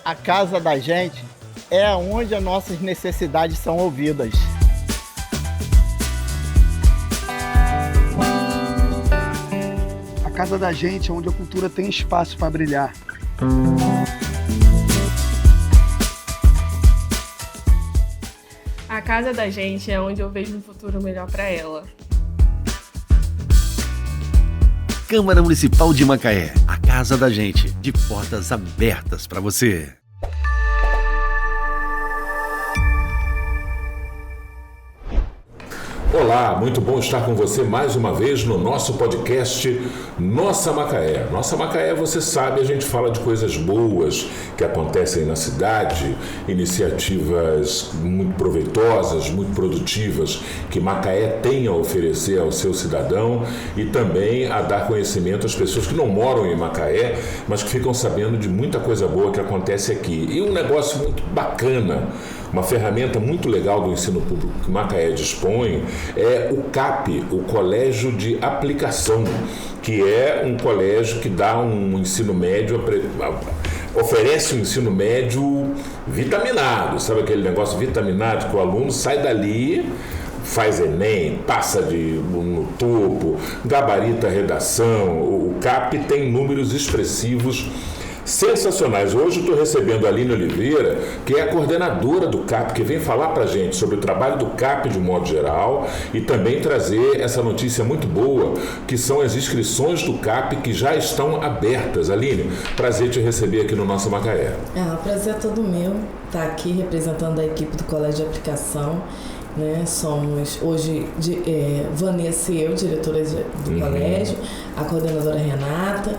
A casa da gente é onde as nossas necessidades são ouvidas. A casa da gente é onde a cultura tem espaço para brilhar. A casa da gente é onde eu vejo um futuro melhor para ela. Câmara Municipal de Macaé, a casa da gente, de portas abertas para você. Olá, muito bom estar com você mais uma vez no nosso podcast Nossa Macaé. Nossa Macaé, você sabe, a gente fala de coisas boas que acontecem na cidade, iniciativas muito proveitosas, muito produtivas que Macaé tem a oferecer ao seu cidadão e também a dar conhecimento às pessoas que não moram em Macaé, mas que ficam sabendo de muita coisa boa que acontece aqui. E um negócio muito bacana, uma ferramenta muito legal do ensino público que Macaé dispõe é o CAP, o Colégio de Aplicação, que é um colégio que dá um ensino médio, oferece um ensino médio vitaminado, sabe aquele negócio vitaminado que o aluno sai dali, faz Enem, passa no topo, gabarita a redação. O CAP tem números expressivos sensacionais. Hoje eu estou recebendo a Aline Oliveira, que é a coordenadora do CAP, que vem falar para a gente sobre o trabalho do CAP de um modo geral e também trazer essa notícia muito boa, que são as inscrições do CAP que já estão abertas. Aline, prazer te receber aqui no nosso Macaé. O prazer é todo meu estar aqui representando a equipe do Colégio de Aplicação. Somos hoje Vanessa e eu, diretoras do colégio, a coordenadora Renata,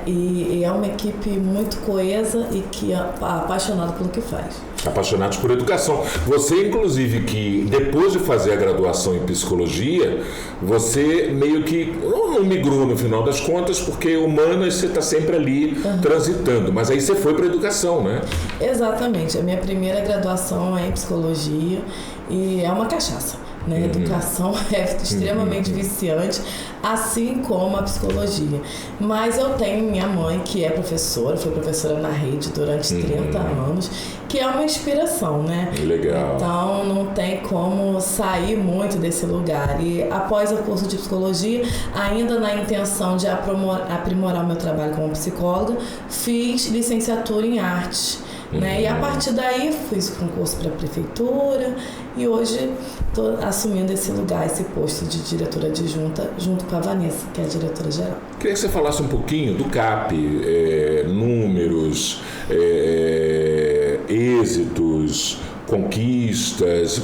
e é uma equipe muito coesa e que é apaixonada pelo que faz. Apaixonados por educação. Você, inclusive, que depois de fazer a graduação em psicologia, você meio que não migrou no final das contas, porque humanas você está sempre ali transitando, mas aí você foi para a educação, né? Exatamente. A minha primeira graduação é em psicologia e é uma cachaça. Educação é extremamente viciante, assim como a psicologia. Mas eu tenho minha mãe, que é professora, foi professora na rede durante 30 anos, que é uma inspiração, né? Legal. Então não tem como sair muito desse lugar. E após o curso de psicologia, ainda na intenção de aprimorar o meu trabalho como psicóloga, fiz licenciatura em artes. E a partir daí fiz concurso para a prefeitura e hoje estou assumindo esse lugar, esse posto de diretora adjunta junto com a Vanessa, que é a diretora geral. Queria que você falasse um pouquinho do CAP, números, êxitos, conquistas,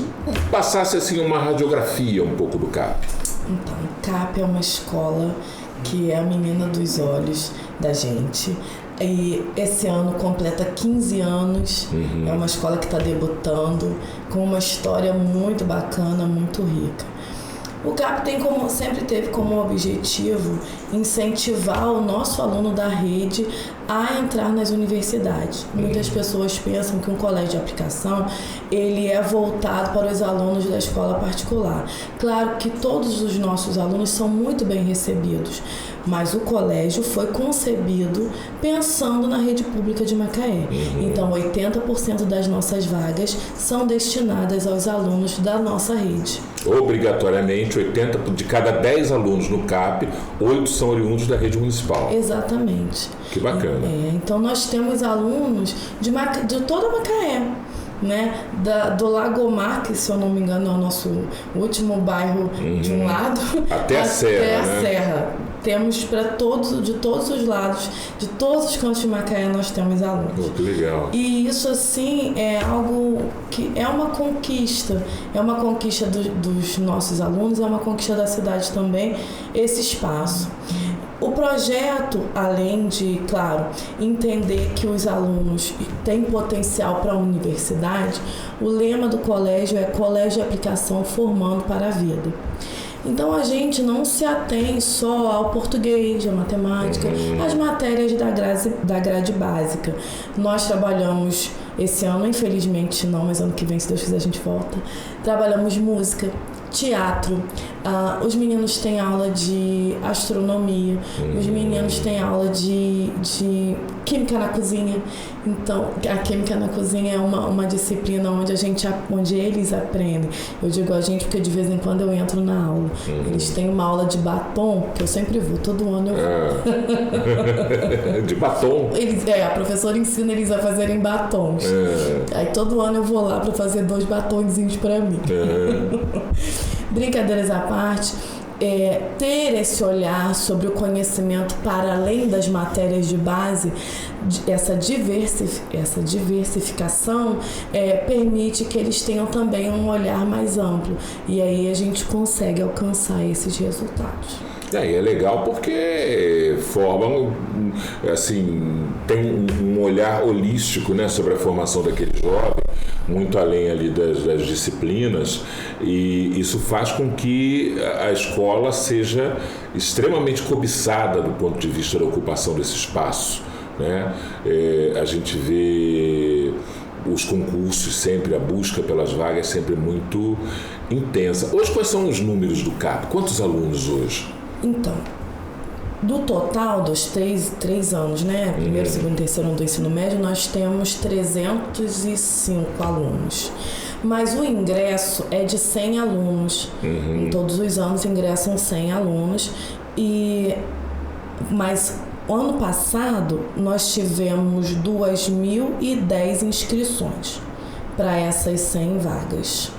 passasse assim uma radiografia um pouco do CAP. Então, o CAP é uma escola que é a menina dos olhos da gente. E esse ano completa 15 anos, é uma escola que está debutando, com uma história muito bacana, muito rica. O CAP sempre teve como objetivo incentivar o nosso aluno da rede a entrar nas universidades. Muitas pessoas pensam que um colégio de aplicação ele é voltado para os alunos da escola particular. Claro que todos os nossos alunos são muito bem recebidos, mas o colégio foi concebido pensando na rede pública de Macaé. Então, 80% das nossas vagas são destinadas aos alunos da nossa rede. Obrigatoriamente, 80 de cada 10 alunos no CAP, 8 são oriundos da rede municipal. Exatamente. Que bacana. Então, nós temos alunos de toda Macaé. Do Lagomar, que se eu não me engano é o nosso último bairro de um lado, até a Serra. Temos de todos os lados, de todos os cantos de Macaé nós temos alunos. Que legal. E isso assim é algo que é uma conquista dos nossos alunos, é uma conquista da cidade também, esse espaço. O projeto, além de, claro, entender que os alunos têm potencial para a universidade, o lema do colégio é Colégio de Aplicação Formando para a Vida. Então a gente não se atém só ao português, à matemática, às matérias da grade básica. Nós trabalhamos esse ano, infelizmente não, mas ano que vem, se Deus quiser, a gente volta. Trabalhamos música, teatro, os meninos têm aula de astronomia, os meninos têm aula de química na cozinha. Então, a química na cozinha é uma disciplina onde eles aprendem. Eu digo a gente porque de vez em quando eu entro na aula. Eles têm uma aula de batom, que eu sempre vou, todo ano eu vou. De batom? A professora ensina eles a fazerem batons. Aí todo ano eu vou lá para fazer 2 batonzinhos para mim. Brincadeiras à parte, ter esse olhar sobre o conhecimento para além das matérias de base, essa diversificação permite que eles tenham também um olhar mais amplo, e aí a gente consegue alcançar esses resultados. E é legal porque formam, assim, tem um olhar holístico, né, sobre a formação daquele jovem, muito além ali das disciplinas, e isso faz com que a escola seja extremamente cobiçada do ponto de vista da ocupação desse espaço, né? A gente vê os concursos sempre, a busca pelas vagas sempre muito intensa. Hoje, quais são os números do CAP? Quantos alunos hoje? Então, do total dos 3 anos, né? Primeiro, segundo, terceiro ano do ensino médio, nós temos 305 alunos. Mas o ingresso é de 100 alunos. Em todos os anos ingressam 100 alunos. Mas ano passado nós tivemos 2.010 inscrições para essas 100 vagas.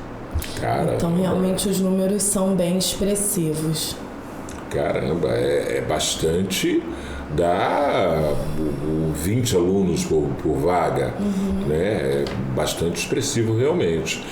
Caramba. Então, realmente, os números são bem expressivos. Caramba, é bastante, dá 20 alunos por vaga, né? É bastante expressivo realmente.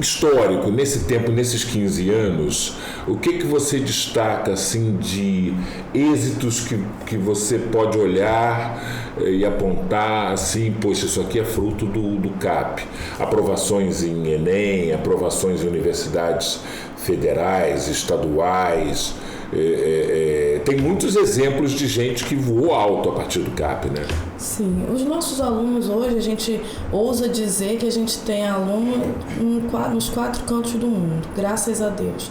Histórico, nesse tempo, nesses 15 anos, o que você destaca assim, de êxitos que você pode olhar e apontar assim, poxa, isso aqui é fruto do CAP? Aprovações em Enem, aprovações em universidades federais, estaduais, tem muitos exemplos de gente que voou alto a partir do CAP, né? Sim, os nossos alunos hoje, a gente ousa dizer que a gente tem aluno nos 4 cantos do mundo, graças a Deus.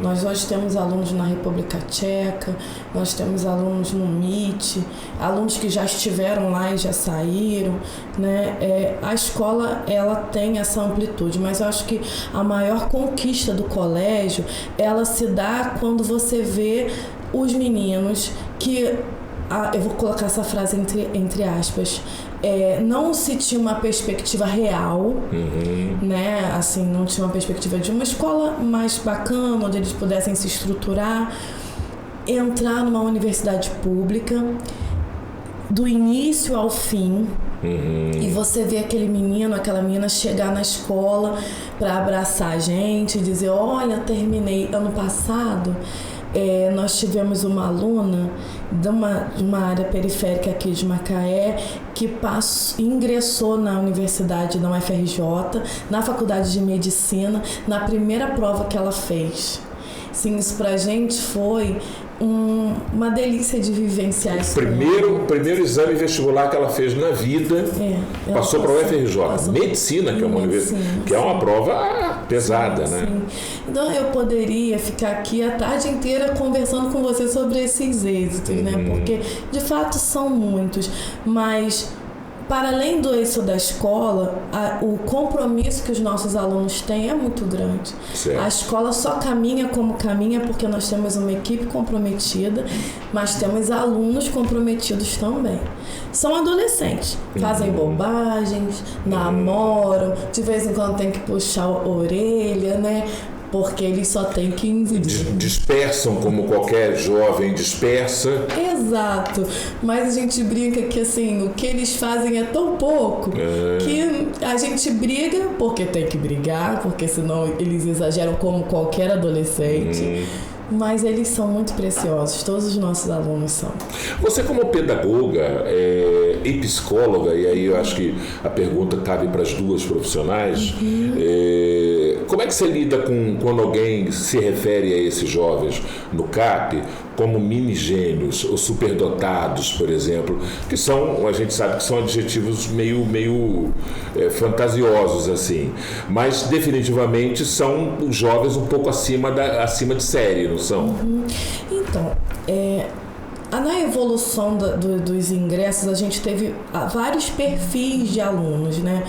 Nós hoje temos alunos na República Tcheca, nós temos alunos no MIT, alunos que já estiveram lá e já saíram, né? A escola, ela tem essa amplitude, mas eu acho que a maior conquista do colégio, ela se dá quando você vê os meninos que... eu vou colocar essa frase entre aspas, não se tinha uma perspectiva real, né? Assim, não tinha uma perspectiva de uma escola mais bacana, onde eles pudessem se estruturar, entrar numa universidade pública, do início ao fim, e você vê aquele menino, aquela menina chegar na escola para abraçar a gente e dizer, olha, terminei. Ano passado, nós tivemos uma aluna de uma área periférica aqui de Macaé que ingressou na universidade da UFRJ, na faculdade de medicina, na primeira prova que ela fez. Sim, isso pra gente foi uma delícia de vivenciar isso. Primeiro exame vestibular que ela fez na vida, passou para a UFRJ, medicina, que é uma universidade, que é uma prova pesada, né? Sim. Então eu poderia ficar aqui a tarde inteira conversando com você sobre esses êxitos, né? Porque de fato são muitos, mas para além do êxito da escola, o compromisso que os nossos alunos têm é muito grande. Certo. A escola só caminha como caminha porque nós temos uma equipe comprometida, mas temos alunos comprometidos também. São adolescentes, fazem bobagens, namoram, de vez em quando tem que puxar a orelha, né? Porque eles só têm 15 dias. Dispersam como qualquer jovem dispersa. Exato. Mas a gente brinca que assim, o que eles fazem é tão pouco que a gente briga porque tem que brigar, porque senão eles exageram como qualquer adolescente. Mas eles são muito preciosos, todos os nossos alunos são. Você como pedagoga e psicóloga, e aí eu acho que a pergunta cabe para as duas profissionais, Como é que você lida quando alguém se refere a esses jovens no CAP como mini gênios ou superdotados, por exemplo, que são, a gente sabe que são adjetivos meio fantasiosos assim, mas definitivamente são os jovens um pouco acima de série, não são? Então, na evolução dos ingressos, a gente teve vários perfis de alunos, né?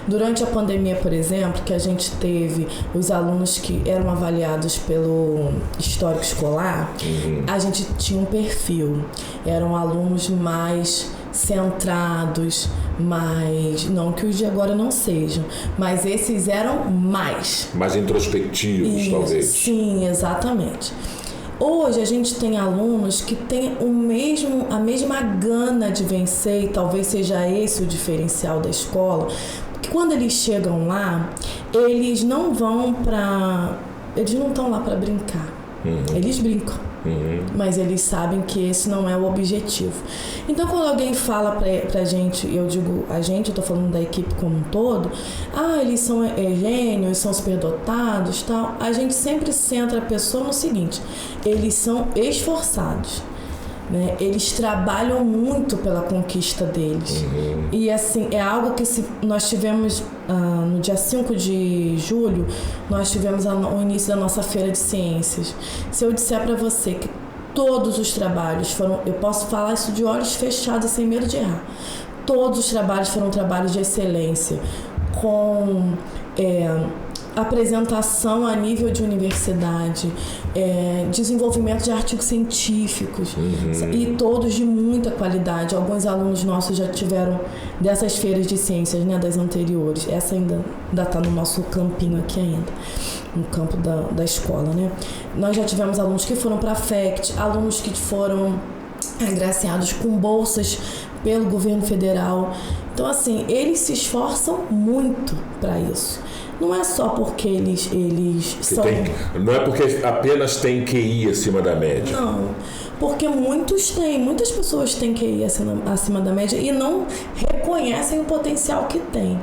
Durante a pandemia, por exemplo, que a gente teve os alunos que eram avaliados pelo histórico escolar, a gente tinha um perfil. Eram alunos mais centrados, não que os de agora não sejam, mas esses eram mais introspectivos, talvez. Sim, exatamente. Hoje a gente tem alunos que têm a mesma gana de vencer, e talvez seja esse o diferencial da escola, porque quando eles chegam lá, eles não estão lá para brincar. Eles brincam, mas eles sabem que esse não é o objetivo. Então, quando alguém fala pra gente, eu digo eu tô falando da equipe como um todo, eles são gênios, são superdotados, tal, a gente sempre centra a pessoa no seguinte: eles são esforçados, né? Eles trabalham muito pela conquista deles. E assim, é algo que nós tivemos no dia 5 de julho, nós tivemos o início da nossa feira de ciências. Se eu disser para você que todos os trabalhos foram, eu posso falar isso de olhos fechados sem medo de errar, todos os trabalhos foram trabalhos de excelência, com apresentação a nível de universidade, desenvolvimento de artigos científicos, e todos de muita qualidade. Alguns alunos nossos já tiveram dessas feiras de ciências, né, das anteriores. Essa ainda está no nosso campinho aqui ainda, no campo da escola, né? Nós já tivemos alunos que foram para a FECT, alunos que foram agraciados com bolsas pelo governo federal. Então, assim, eles se esforçam muito para isso. Não é só porque eles são... Não é porque apenas tem QI acima da média. Não, porque muitas pessoas têm QI acima da média e não reconhecem o potencial que têm.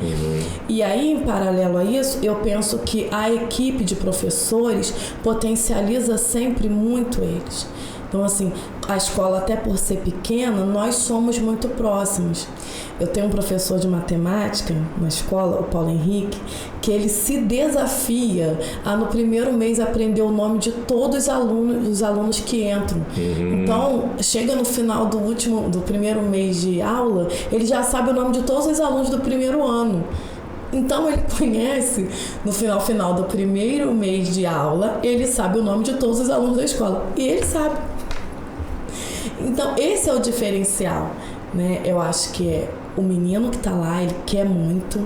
E aí, em paralelo a isso, eu penso que a equipe de professores potencializa sempre muito eles. Então, assim, a escola, até por ser pequena, nós somos muito próximos. Eu tenho um professor de matemática na escola, o Paulo Henrique, que ele se desafia a, no primeiro mês, aprender o nome de todos os alunos que entram. Então, chega no final do primeiro mês de aula, ele já sabe o nome de todos os alunos do primeiro ano. Então, ele conhece, no final do primeiro mês de aula, ele sabe o nome de todos os alunos da escola. E ele sabe. Então, esse é o diferencial, né? Eu acho que é o menino que está lá, ele quer muito,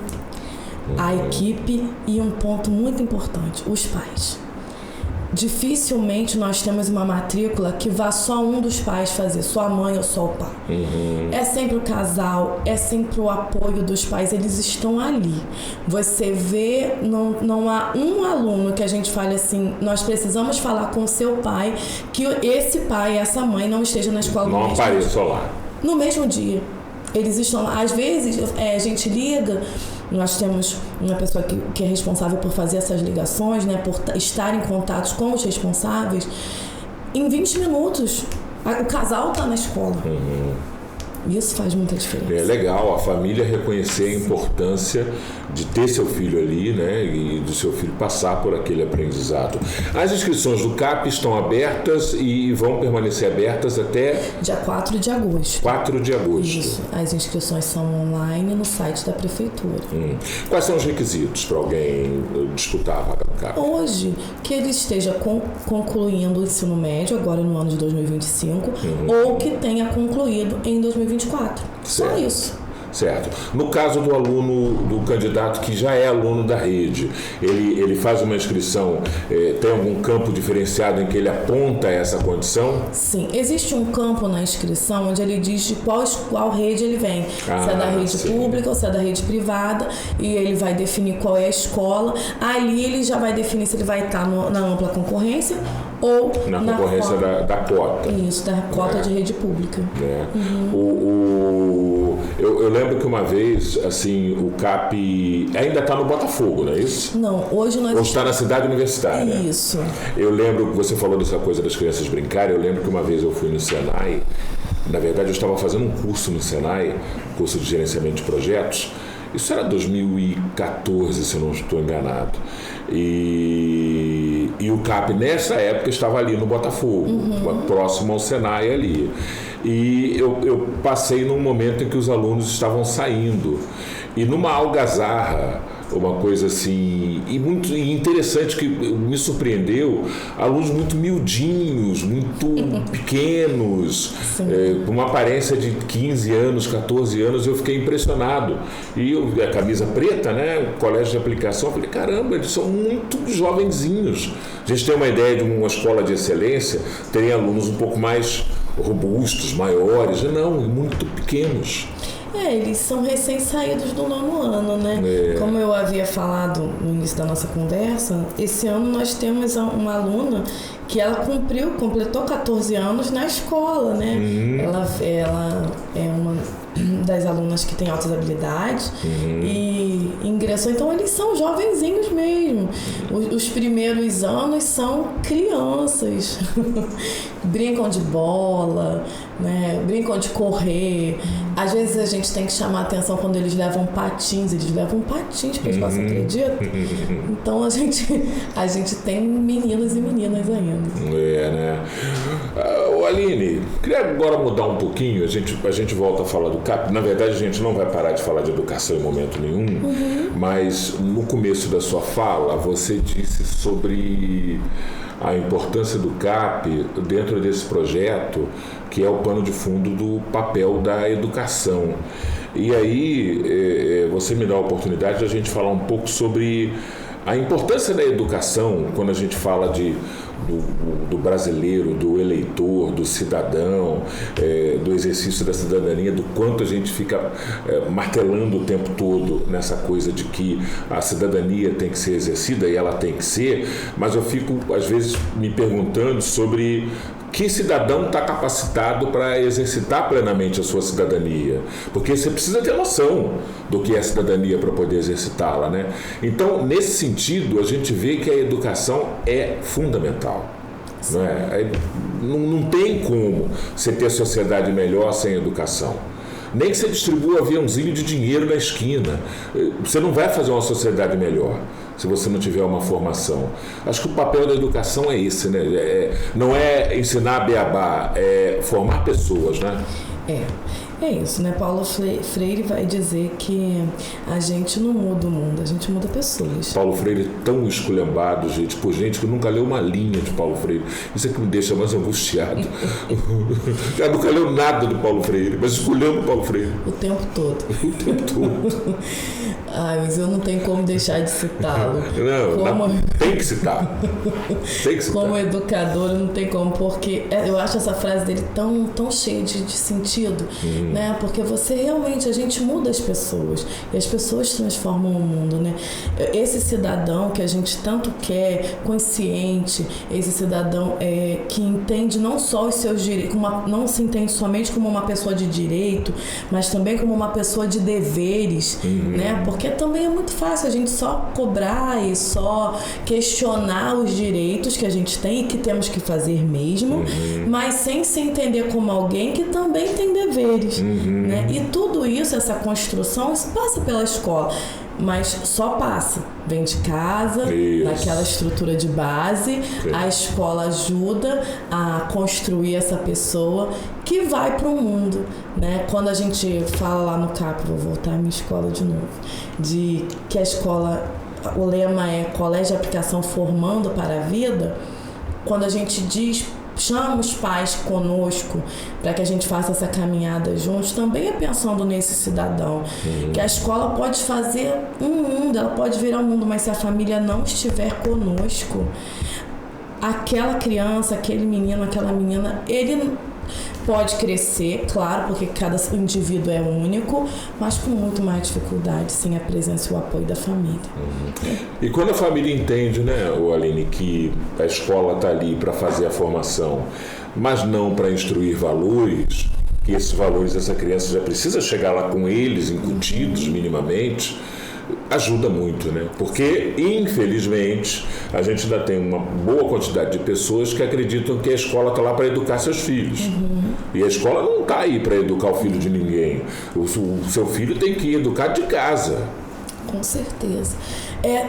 a equipe e um ponto muito importante, os pais. Dificilmente nós temos uma matrícula que vá só um dos pais fazer, só a mãe ou só o pai. É sempre o casal, é sempre o apoio dos pais, eles estão ali. Você vê, não há um aluno que a gente fale assim, nós precisamos falar com o seu pai, que esse pai, essa mãe não esteja na escola no mesmo dia. Não apareça lá. No mesmo dia. Eles estão lá. Às vezes a gente liga, nós temos uma pessoa que é responsável por fazer essas ligações, né, por estar em contato com os responsáveis. Em 20 minutos, o casal está na escola. Isso faz muita diferença. É legal a família reconhecer a importância de ter seu filho ali, né, e do seu filho passar por aquele aprendizado. As inscrições do CAP estão abertas e vão permanecer abertas até... dia 4 de agosto. 4 de agosto. Isso. As inscrições são online no site da prefeitura. Quais são os requisitos para alguém disputar a vaga do CAP? Hoje, que ele esteja concluindo o ensino médio, agora no ano de 2025, ou que tenha concluído em 2024. Só isso. Certo. No caso do aluno, do candidato que já é aluno da rede, ele faz uma inscrição, tem algum campo diferenciado em que ele aponta essa condição? Sim, existe um campo na inscrição onde ele diz de qual rede ele vem. Se é da rede pública ou se é da rede privada, e ele vai definir qual é a escola. Ali ele já vai definir se ele vai estar na ampla concorrência ou na concorrência da cota. Isso, da cota de rede pública. Eu lembro que uma vez, assim, o CAP ainda está no Botafogo, não é isso? Não, hoje nós... Ou está na cidade universitária. Isso. Eu lembro que você falou dessa coisa das crianças brincarem. Eu lembro que uma vez eu fui no Senai. Na verdade, eu estava fazendo um curso no Senai, curso de gerenciamento de projetos. Isso era 2014, se eu não estou enganado. E o CAP, nessa época, estava ali no Botafogo, próximo ao Senai ali. E eu passei num momento em que os alunos estavam saindo. E numa algazarra, uma coisa assim, e muito interessante, que me surpreendeu, alunos muito miudinhos, muito pequenos, com uma aparência de 15 anos, 14 anos, eu fiquei impressionado. E a camisa preta, né, colégio de aplicação, eu falei, caramba, eles são muito jovenzinhos. A gente tem uma ideia de uma escola de excelência, teria alunos um pouco mais robustos, maiores, não, muito pequenos. Eles são recém-saídos do 9º ano, né? Como eu havia falado no início da nossa conversa, esse ano nós temos uma aluna que ela completou 14 anos na escola, né? Ela é uma das alunas que tem altas habilidades e ingressou. Então eles são jovenzinhos mesmo. Os primeiros anos são crianças. Brincam de bola, né? Brincam de correr. Às vezes a gente tem que chamar a atenção quando eles levam patins. Eles levam patins para você acredita? Então a gente tem meninos e meninas ainda. Né? Aline, queria agora mudar um pouquinho. A gente volta a falar do CAP. Na verdade, a gente não vai parar de falar de educação em momento nenhum, mas no começo da sua fala, você disse sobre a importância do CAP dentro desse projeto, que é o pano de fundo do papel da educação. E aí, você me dá a oportunidade de a gente falar um pouco sobre a importância da educação quando a gente fala do brasileiro, do eleitor, do cidadão, do exercício da cidadania, do quanto a gente fica martelando o tempo todo nessa coisa de que a cidadania tem que ser exercida, e ela tem que ser, mas eu fico, às vezes, me perguntando sobre que cidadão está capacitado para exercitar plenamente a sua cidadania? Porque você precisa ter noção do que é cidadania para poder exercitá-la, né? Então, nesse sentido, a gente vê que a educação é fundamental. Não tem como você ter sociedade melhor sem educação. Nem que você distribua um aviãozinho de dinheiro na esquina. Você não vai fazer uma sociedade melhor se você não tiver uma formação. Acho que o papel da educação é esse, né? Não é ensinar beabá, é formar pessoas, né? É isso, né? Paulo Freire vai dizer que a gente não muda o mundo, a gente muda pessoas. Paulo Freire é tão esculhambado, gente, por gente que nunca leu uma linha de Paulo Freire. Isso é que me deixa mais angustiado. Já nunca leu nada do Paulo Freire, mas esculhamba o Paulo Freire. O tempo todo. O tempo todo. Mas eu não tenho como deixar de citá-lo. Tem que citar. Tem que citar. Como educadora, não tem como, porque eu acho essa frase dele tão cheia de sentido, né? Porque a gente muda as pessoas, e as pessoas transformam o mundo, né? Esse cidadão que a gente tanto quer, consciente, esse cidadão que entende não só os seus direitos, não se entende somente como uma pessoa de direito, mas também como uma pessoa de deveres, né? Porque também é muito fácil a gente só cobrar e só questionar os direitos que a gente tem e que temos que fazer mesmo, mas sem se entender como alguém que também tem deveres, né? E tudo isso, essa construção, isso passa pela escola, mas só passa, vem de casa, naquela estrutura de base, a escola ajuda a construir essa pessoa que vai para o mundo, né? Quando a gente fala lá no CAP, vou voltar à minha escola de novo, de que a escola, o lema é Colégio de Aplicação Formando para a Vida, quando a gente chama os pais conosco para que a gente faça essa caminhada juntos, também é pensando nesse cidadão, que a escola pode fazer um mundo, ela pode virar um mundo, mas se a família não estiver conosco, aquela criança, aquele menino, aquela menina, ele pode crescer, claro, porque cada indivíduo é único, mas com muito mais dificuldade sem a presença e o apoio da família. E quando a família entende, né, Aline, que a escola está ali para fazer a formação, mas não para instruir valores, que esses valores essa criança já precisa chegar lá com eles incutidos minimamente, ajuda muito, né? Porque, infelizmente, a gente ainda tem uma boa quantidade de pessoas que acreditam que a escola está lá para educar seus filhos. E a escola não está aí para educar o filho de ninguém. O seu filho tem que educar de casa. Com certeza.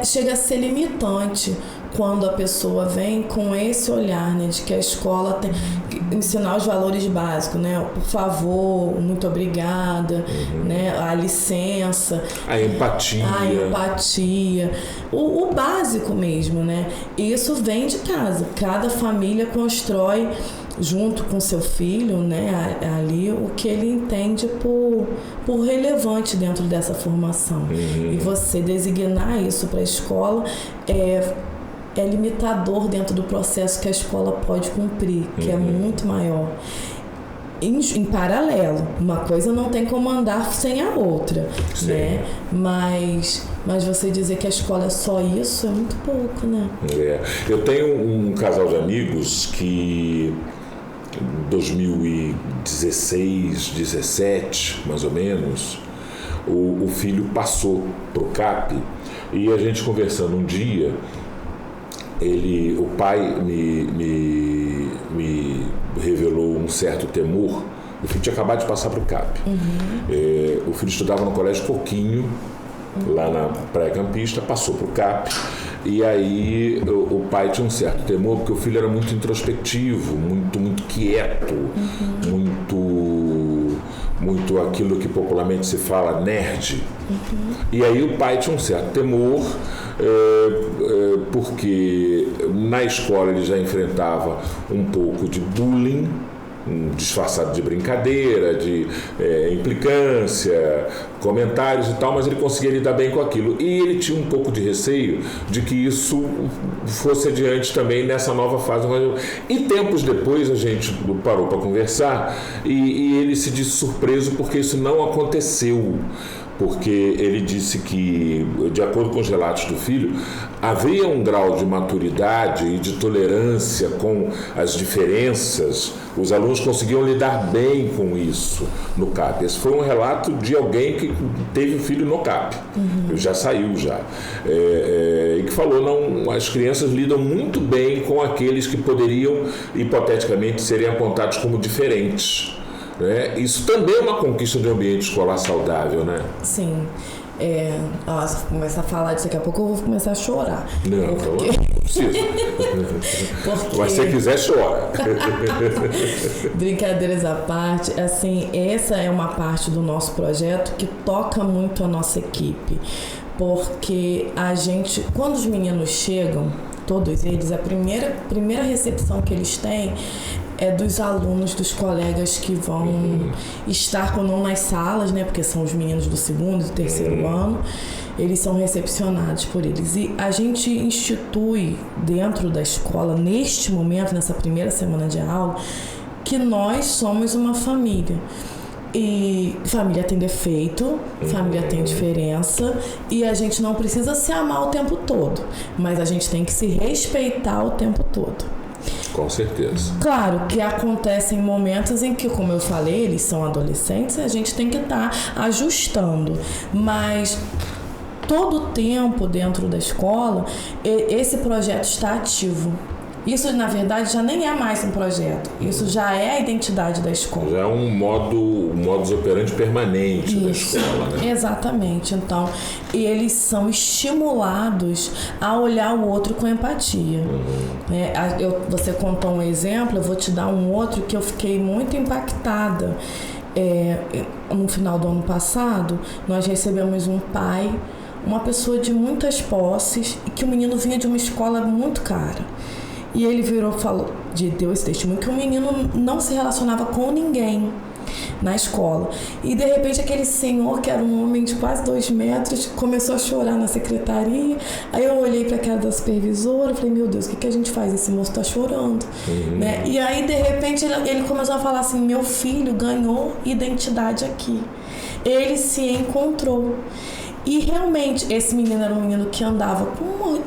Chega a ser limitante quando a pessoa vem com esse olhar, né, de que a escola tem que ensinar os valores básicos, né? Por favor, muito obrigada, né? A licença. A empatia. O básico mesmo, né? Isso vem de casa. Cada família constrói junto com seu filho, né, ali o que ele entende por relevante dentro dessa formação. E você designar isso para a escola é limitador dentro do processo que a escola pode cumprir, que é muito maior. Em paralelo, uma coisa não tem como andar sem a outra, né? Mas você dizer que a escola é só isso é muito pouco, né? Eu tenho um casal de amigos que em 2016, 17, mais ou menos, o filho passou pro CAP e a gente conversando um dia, o pai me revelou um certo temor. O filho tinha acabado de passar para o CAP. O filho estudava no Colégio Coquinho, lá na Praia Campista, passou para o CAP. E aí o pai tinha um certo temor, porque o filho era muito introspectivo, muito quieto, muito aquilo que popularmente se fala nerd. E aí o pai tinha um certo temor, porque na escola ele já enfrentava um pouco de bullying, disfarçado de brincadeira, de implicância, comentários e tal, mas ele conseguia lidar bem com aquilo. E ele tinha um pouco de receio de que isso fosse adiante também nessa nova fase. E tempos depois a gente parou para conversar e ele se disse surpreso porque isso não aconteceu. Porque ele disse que, de acordo com os relatos do filho, havia um grau de maturidade e de tolerância com as diferenças. Os alunos conseguiam lidar bem com isso no CAP. Esse foi um relato de alguém que teve filho no CAP. Já saiu já. E que falou, não, as crianças lidam muito bem com aqueles que poderiam, hipoteticamente, serem apontados como diferentes. Isso também é uma conquista de um ambiente escolar saudável, né? Sim. Se começar a falar disso daqui a pouco, eu vou começar a chorar. Não precisa. Mas se você quiser, chora. Brincadeiras à parte, assim, essa é uma parte do nosso projeto que toca muito a nossa equipe. Porque a gente, quando os meninos chegam, todos eles, a primeira recepção que eles têm é dos alunos, dos colegas que vão estar conosco nas salas, né? Porque são os meninos do segundo e do terceiro ano. Eles são recepcionados por eles. E a gente institui dentro da escola, neste momento, nessa primeira semana de aula, que nós somos uma família. E família tem defeito, família tem diferença, e a gente não precisa se amar o tempo todo, mas a gente tem que se respeitar o tempo todo. Com certeza. Claro que acontecem momentos em que, como eu falei, eles são adolescentes, a gente tem que estar ajustando, mas todo o tempo dentro da escola esse projeto está ativo. Isso, na verdade, já nem é mais um projeto. Isso já é a identidade da escola. Já é um modus operandi permanente da escola, né? Exatamente. Então, eles são estimulados a olhar o outro com empatia. Você contou um exemplo, eu vou te dar um outro que eu fiquei muito impactada. No final do ano passado, nós recebemos um pai, uma pessoa de muitas posses, e que o menino vinha de uma escola muito cara. E ele virou e falou, deu esse testemunho, que o menino não se relacionava com ninguém. na escola. E de repente aquele senhor, que era um homem de quase 2 metros, começou a chorar na secretaria. Aí eu olhei para a cara da supervisora e falei, meu Deus, o que a gente faz? Esse moço tá chorando. Né? E aí de repente ele começou a falar assim, meu filho ganhou identidade aqui. Ele se encontrou. E realmente esse menino era um menino que andava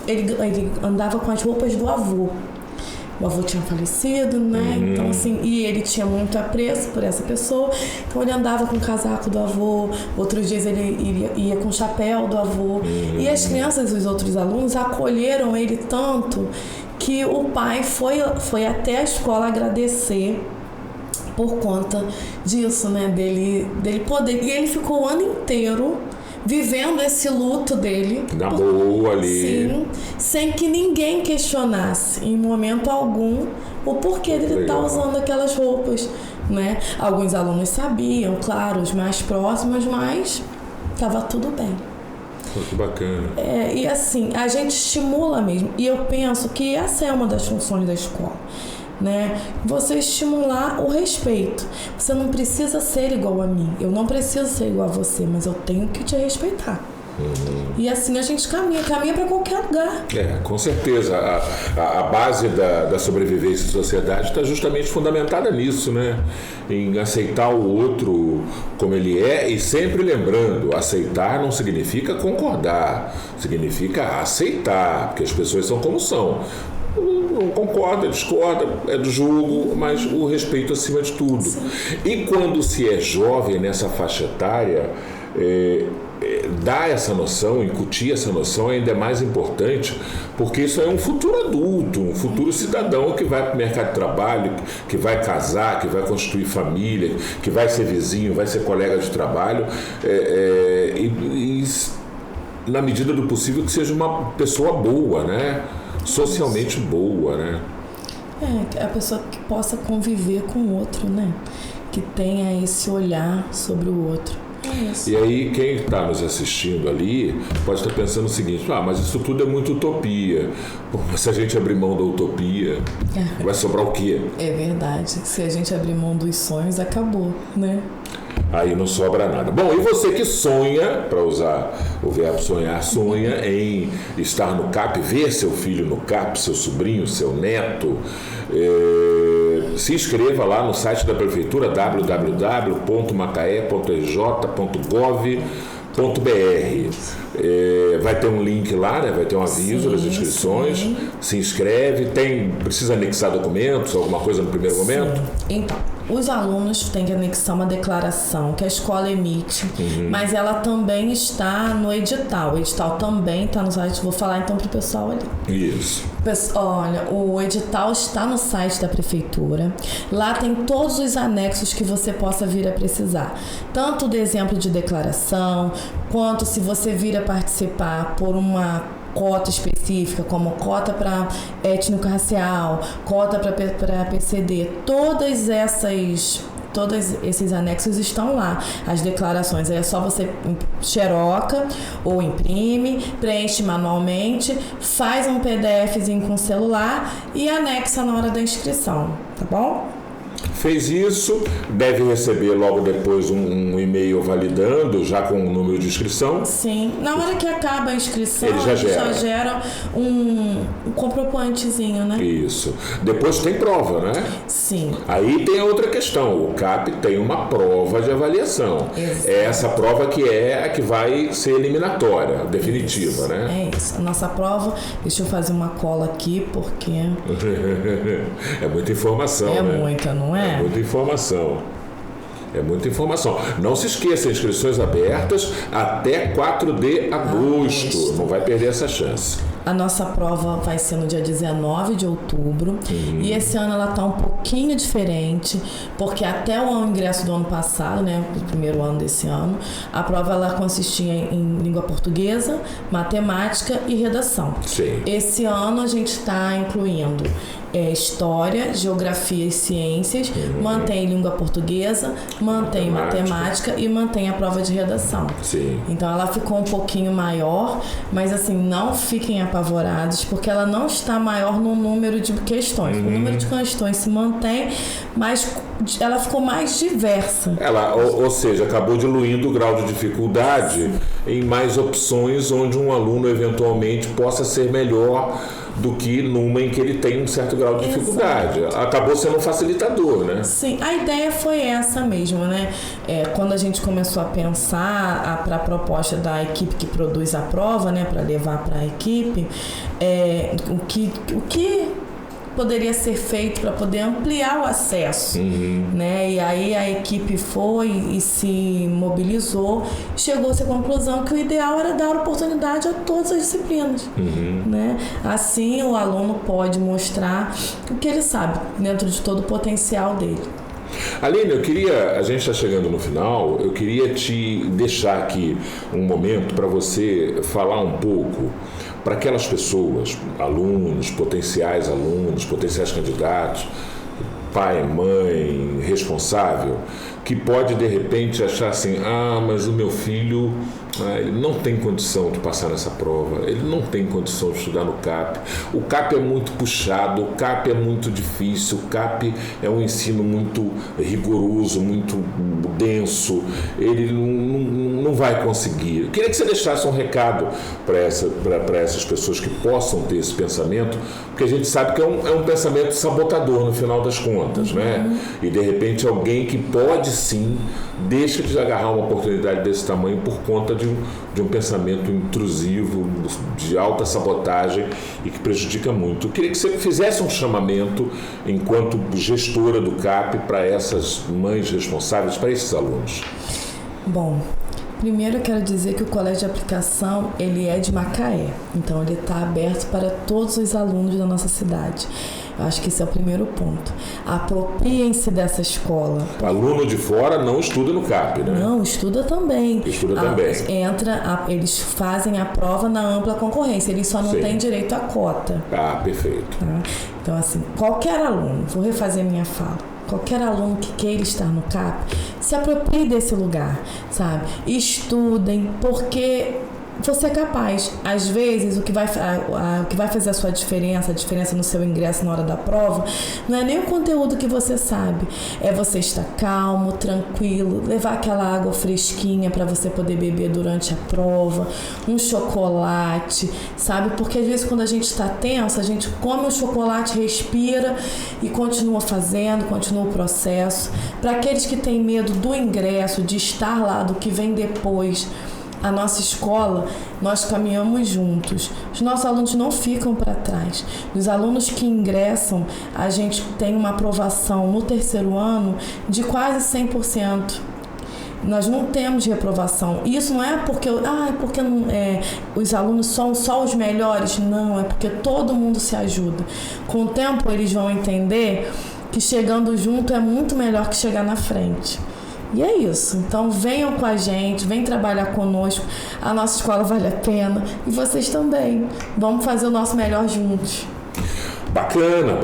ele andava com as roupas do avô. O avô tinha falecido, né? Então, assim, e ele tinha muito apreço por essa pessoa. Então, ele andava com o casaco do avô. Outros dias ele ia com o chapéu do avô. E as crianças, os outros alunos, acolheram ele tanto que o pai foi até a escola agradecer por conta disso, né? Dele poder. E ele ficou o ano inteiro vivendo esse luto dele. Na boa ali. Sim, sem que ninguém questionasse, em momento algum, o porquê dele estar usando aquelas roupas, né? Alguns alunos sabiam, claro, os mais próximos, mas estava tudo bem. Que bacana. E assim, a gente estimula mesmo. E eu penso que essa é uma das funções da escola. Né? Você estimular o respeito. Você não precisa ser igual a mim. Eu não preciso ser igual a você, mas eu tenho que te respeitar. E assim a gente caminha para qualquer lugar. Com certeza. A base da sobrevivência em sociedade está justamente fundamentada nisso, né? Em aceitar o outro como ele é, e sempre lembrando, aceitar não significa concordar, significa aceitar, porque as pessoas são como são. Não concorda, discorda, é do julgo, mas o respeito acima de tudo. Sim. E quando se é jovem nessa faixa etária, dar essa noção, incutir essa noção ainda é mais importante, porque isso é um futuro adulto, um futuro cidadão que vai para o mercado de trabalho, que vai casar, que vai constituir família, que vai ser vizinho, vai ser colega de trabalho, e na medida do possível que seja uma pessoa boa, né? Socialmente boa, né? A pessoa que possa conviver com o outro, né? Que tenha esse olhar sobre o outro. E aí quem está nos assistindo ali pode estar pensando o seguinte, mas isso tudo é muito utopia. Pô, mas se a gente abrir mão da utopia, vai sobrar o quê? É verdade. Se a gente abrir mão dos sonhos, acabou, né? Aí não sobra nada. Bom, e você que sonha, para usar o verbo sonhar, sonha em estar no CAP, ver seu filho no CAP, seu sobrinho, seu neto, se inscreva lá no site da Prefeitura, www.macaé.rj.gov.br. Vai ter um link lá, né? Vai ter um aviso das inscrições. Sim. Se inscreve. Precisa anexar documentos, alguma coisa no primeiro momento? Então, os alunos têm que anexar uma declaração que a escola emite, mas ela também está no edital. O edital também está no site. Vou falar então para o pessoal ali. Isso. Olha, o edital está no site da Prefeitura. Lá tem todos os anexos que você possa vir a precisar. Tanto do exemplo de declaração, quanto se você vir a participar por uma cota específica, como cota para étnico-racial, cota para PCD, todos esses anexos estão lá. As declarações, é só você xeroca ou imprime, preenche manualmente, faz um PDFzinho com o celular e anexa na hora da inscrição, tá bom? Fez isso, deve receber logo depois um e-mail validando, já com o número de inscrição. Sim, na hora que acaba a inscrição, ele já gera um comprovantezinho, né? Isso. Depois tem prova, né? Sim. Aí tem a outra questão, o CAP tem uma prova de avaliação. Exato. É essa prova que é a que vai ser eliminatória, definitiva, isso, né? É isso. A nossa prova, deixa eu fazer uma cola aqui, porque... é muita informação, né? É muita, não é? É muita informação. É muita informação. Não se esqueça, inscrições abertas até 4 de agosto. Não vai perder essa chance. A nossa prova vai ser no dia 19 de outubro. E esse ano ela está um pouquinho diferente, porque até o ingresso do ano passado, né, o primeiro ano desse ano, a prova ela consistia em língua portuguesa, matemática e redação. Sim. Esse ano a gente está incluindo história, geografia e ciências, mantém língua portuguesa, mantém matemática e mantém a prova de redação. Sim. Então ela ficou um pouquinho maior, mas assim, não fiquem apavorados, porque ela não está maior no número de questões. O número de questões se mantém, mas ela ficou mais diversa. Ou seja, acabou diluindo o grau de dificuldade em mais opções onde um aluno eventualmente possa ser melhor do que numa em que ele tem um certo grau de dificuldade. Exato. Acabou sendo um facilitador, né? Sim, a ideia foi essa mesmo, né? Quando a gente começou a pensar para a proposta da equipe que produz a prova, né, para levar para a equipe, o que poderia ser feito para poder ampliar o acesso, né? E aí a equipe foi e se mobilizou, chegou-se à conclusão que o ideal era dar oportunidade a todas as disciplinas, né? Assim o aluno pode mostrar o que ele sabe dentro de todo o potencial dele. Aline, a gente está chegando no final, eu queria te deixar aqui um momento para você falar um pouco para aquelas pessoas, alunos, potenciais candidatos, pai, mãe, responsável, que pode de repente achar assim, mas o meu filho, ele não tem condição de passar nessa prova, ele não tem condição de estudar no CAP, o CAP é muito puxado, o CAP é muito difícil, o CAP é um ensino muito rigoroso, muito denso, ele não vai conseguir. Eu queria que você deixasse um recado para essas pessoas que possam ter esse pensamento, porque a gente sabe que é um pensamento sabotador no final das contas, né? E de repente alguém que pode sim deixa de agarrar uma oportunidade desse tamanho por conta de um pensamento intrusivo, de alta sabotagem e que prejudica muito. Eu queria que você fizesse um chamamento enquanto gestora do CAP para essas mães responsáveis, para esses alunos. Bom, primeiro eu quero dizer que o Colégio de Aplicação, ele é de Macaé, então ele está aberto para todos os alunos da nossa cidade. Eu acho que esse é o primeiro ponto. Apropriem-se dessa escola. Aluno de fora não estuda no CAP, né? Não, estuda também. Estuda também. Eles fazem a prova na ampla concorrência, eles só não têm direito à cota. Perfeito. Tá? Então, assim, qualquer aluno, vou refazer minha fala, qualquer aluno que queira estar no CAP, se aproprie desse lugar, sabe? Estudem, porque você é capaz. Às vezes, o que vai fazer a diferença no seu ingresso na hora da prova, não é nem o conteúdo que você sabe, é você estar calmo, tranquilo, levar aquela água fresquinha para você poder beber durante a prova, um chocolate, sabe? Porque às vezes quando a gente está tenso, a gente come um chocolate, respira e continua o processo. Para aqueles que têm medo do ingresso, de estar lá, do que vem depois, a nossa escola, nós caminhamos juntos. Os nossos alunos não ficam para trás. Os alunos que ingressam, a gente tem uma aprovação no terceiro ano de quase 100%. Nós não temos reprovação. Isso não é porque os alunos são só os melhores. Não, é porque todo mundo se ajuda. Com o tempo, eles vão entender que chegando junto é muito melhor que chegar na frente. E é isso. Então venham com a gente, venham trabalhar conosco. A nossa escola vale a pena. E vocês também. Vamos fazer o nosso melhor juntos. Bacana.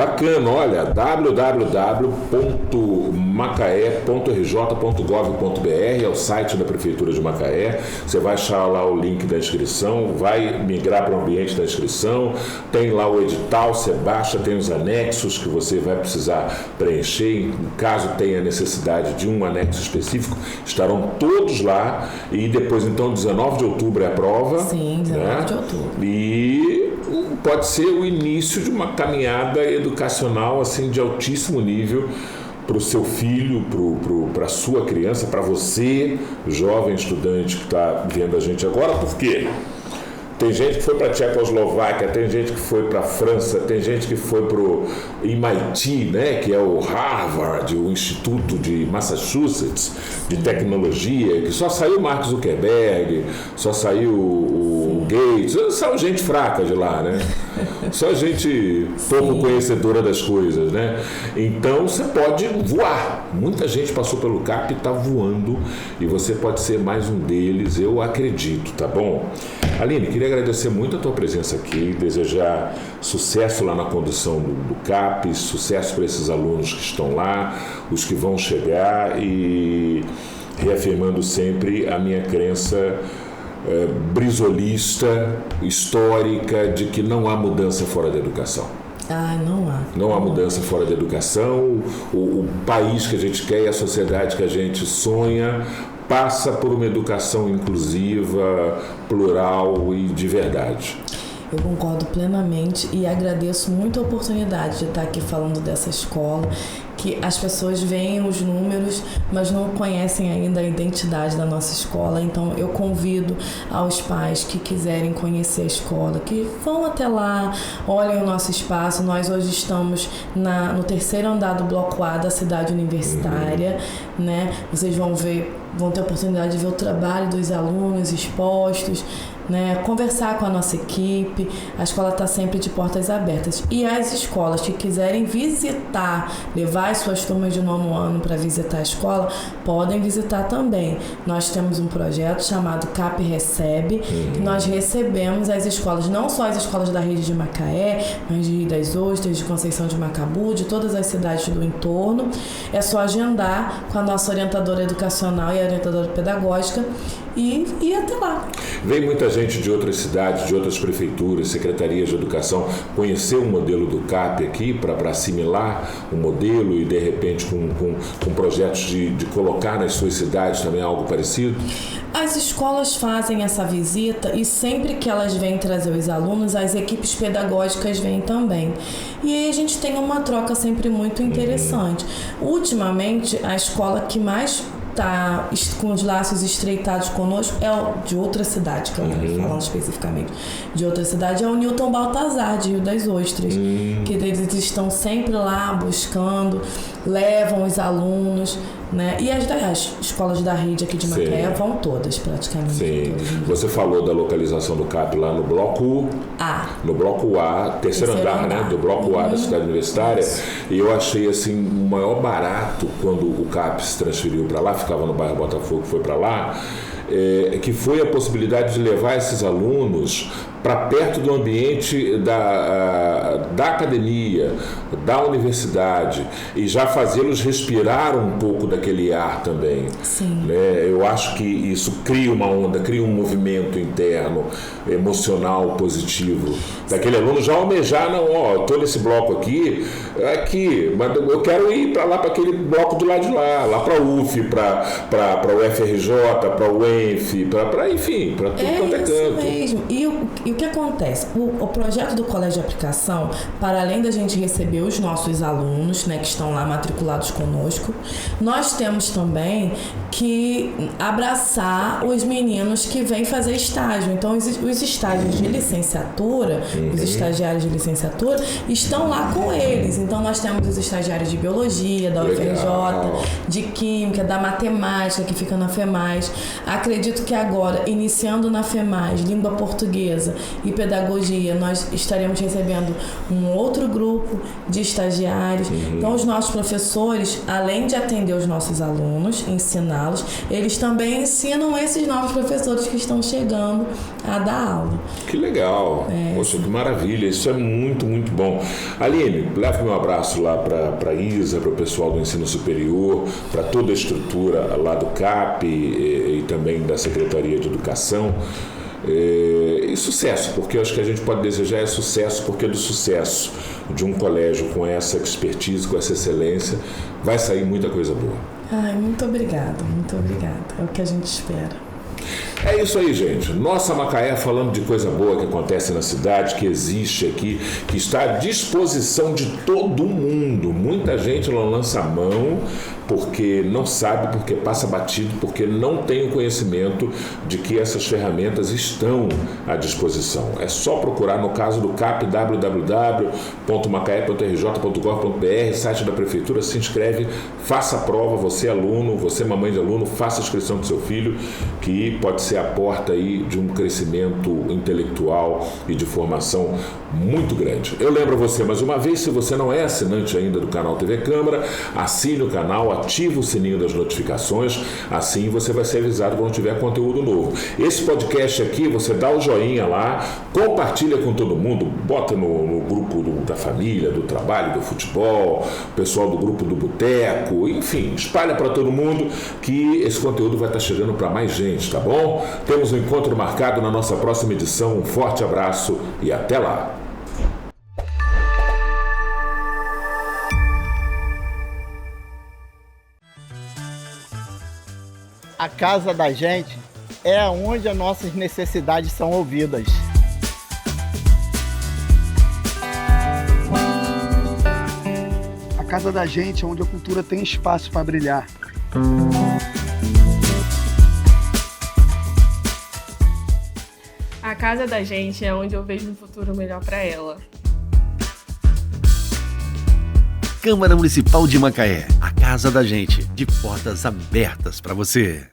Olha, www.macaé.rj.gov.br é o site da Prefeitura de Macaé. Você vai achar lá o link da inscrição, vai migrar para o ambiente da inscrição, tem lá o edital, você baixa, tem os anexos que você vai precisar preencher. Caso tenha necessidade de um anexo específico, estarão todos lá. E depois, então, 19 de outubro é a prova. Sim, 19 de outubro. E pode ser o início de uma caminhada educacional assim, de altíssimo nível para o seu filho, para a sua criança, para você, jovem estudante que está vendo a gente agora. Por quê? Tem gente que foi para a Tchecoslováquia, tem gente que foi para a França, tem gente que foi para o MIT, né, que é o Harvard, o Instituto de Massachusetts de Tecnologia, que só saiu Mark Zuckerberg, só saiu o Gates, só gente fraca de lá, né? Só gente pouco conhecedora das coisas, né? Então você pode voar. Muita gente passou pelo CAP e está voando, e você pode ser mais um deles, eu acredito, tá bom? Aline, queria agradecer muito a tua presença aqui, desejar sucesso lá na condução do CAP, sucesso para esses alunos que estão lá, os que vão chegar, e reafirmando sempre a minha crença brisolista, histórica, de que não há mudança fora da educação. Não há. Não há mudança fora da educação. O país que a gente quer e a sociedade que a gente sonha passa por uma educação inclusiva, plural e de verdade. Eu concordo plenamente e agradeço muito a oportunidade de estar aqui falando dessa escola, que as pessoas veem os números, mas não conhecem ainda a identidade da nossa escola. Então eu convido aos pais que quiserem conhecer a escola, que vão até lá, olhem o nosso espaço. Nós hoje estamos no 3º andar do Bloco A da cidade universitária, né? Vocês vão ter a oportunidade de ver o trabalho dos alunos expostos, né, conversar com a nossa equipe. A escola está sempre de portas abertas. E as escolas que quiserem visitar, levar as suas turmas de 9º ano para visitar a escola, podem visitar também. Nós temos um projeto chamado CAP Recebe, que nós recebemos as escolas, não só as escolas da rede de Macaé, mas de Rio das Ostras, de Conceição de Macabu, de todas as cidades do entorno. É só agendar com a nossa orientadora educacional e a orientadora pedagógica e ir até lá. Vem muita gente de outras cidades, de outras prefeituras, secretarias de educação, conhecer o modelo do CAP aqui para assimilar o modelo e, de repente, com projetos de colocar nas suas cidades também algo parecido? As escolas fazem essa visita e sempre que elas vêm trazer os alunos, as equipes pedagógicas vêm também. E aí a gente tem uma troca sempre muito interessante. Ultimamente, a escola que mais está com os laços estreitados conosco é de outra cidade, falando especificamente de outra cidade, é o Newton Baltazar, de Rio das Ostras, que eles estão sempre lá buscando, levam os alunos, né? E as escolas da rede aqui de Macaé vão todas, praticamente. Sim. Você falou da localização do CAP lá no Bloco A. No Bloco A, terceiro andar, né? Do Bloco A da cidade universitária. E eu achei assim o maior barato quando o CAP se transferiu para lá, ficava no bairro Botafogo, foi para lá, que foi a possibilidade de levar esses alunos para perto do ambiente da academia, da universidade, e já fazê-los respirar um pouco daquele ar também. Sim. Né? Eu acho que isso cria uma onda, cria um movimento interno, emocional, positivo. Daquele aluno já almejar, não, ó, estou nesse bloco aqui, mas eu quero ir para lá, para aquele bloco do lado de lá para a UF, para o FRJ, para o ENF, enfim, para tudo quanto é canto. É isso mesmo. E o que acontece? O projeto do Colégio de Aplicação, para além da gente receber os nossos alunos, né, que estão lá matriculados conosco, nós temos também que abraçar os meninos que vêm fazer estágio. Então, os estágios de licenciatura, os estagiários de licenciatura, estão lá com eles. Então, nós temos os estagiários de biologia, da UFRJ, de química, da matemática, que fica na FEMAS. Acredito que agora, iniciando na FEMAS, língua portuguesa e pedagogia, nós estaremos recebendo um outro grupo de estagiários. Então, os nossos professores, além de atender os nossos alunos, ensiná-los, eles também ensinam esses novos professores que estão chegando a dar aula. Que legal! Poxa, que maravilha! Isso é muito, muito bom. Aline, leva meu abraço lá para a Isa, para o pessoal do ensino superior, para toda a estrutura lá do CAP e também da Secretaria de Educação. E sucesso, porque eu acho que a gente pode desejar sucesso, porque do sucesso de um colégio com essa expertise, com essa excelência, vai sair muita coisa boa. Muito obrigada, muito obrigada. É o que a gente espera. É isso aí, gente. Nossa Macaé falando de coisa boa que acontece na cidade, que existe aqui, que está à disposição de todo mundo. Muita gente não lança a mão porque não sabe, porque passa batido, porque não tem o conhecimento de que essas ferramentas estão à disposição. É só procurar, no caso do CAP, www.macaé.rj.gov.br, site da prefeitura, se inscreve, faça a prova, você aluno, você mamãe de aluno, faça a inscrição do seu filho, que pode ser a porta aí de um crescimento intelectual e de formação muito grande. Eu lembro você mais uma vez, se você não é assinante ainda do canal TV Câmara, assine o canal, ative o sininho das notificações, assim você vai ser avisado quando tiver conteúdo novo. Esse podcast aqui, você dá o joinha lá, compartilha com todo mundo, bota no grupo da família, do trabalho, do futebol, o pessoal do grupo do boteco, enfim, espalha para todo mundo que esse conteúdo vai estar chegando para mais gente, tá bom? Temos um encontro marcado na nossa próxima edição. Um forte abraço e até lá! casa da gente é onde as nossas necessidades são ouvidas. A casa da gente é onde a cultura tem espaço para brilhar. A casa da gente é onde eu vejo um futuro melhor para ela. Câmara Municipal de Macaé, a casa da gente, de portas abertas para você.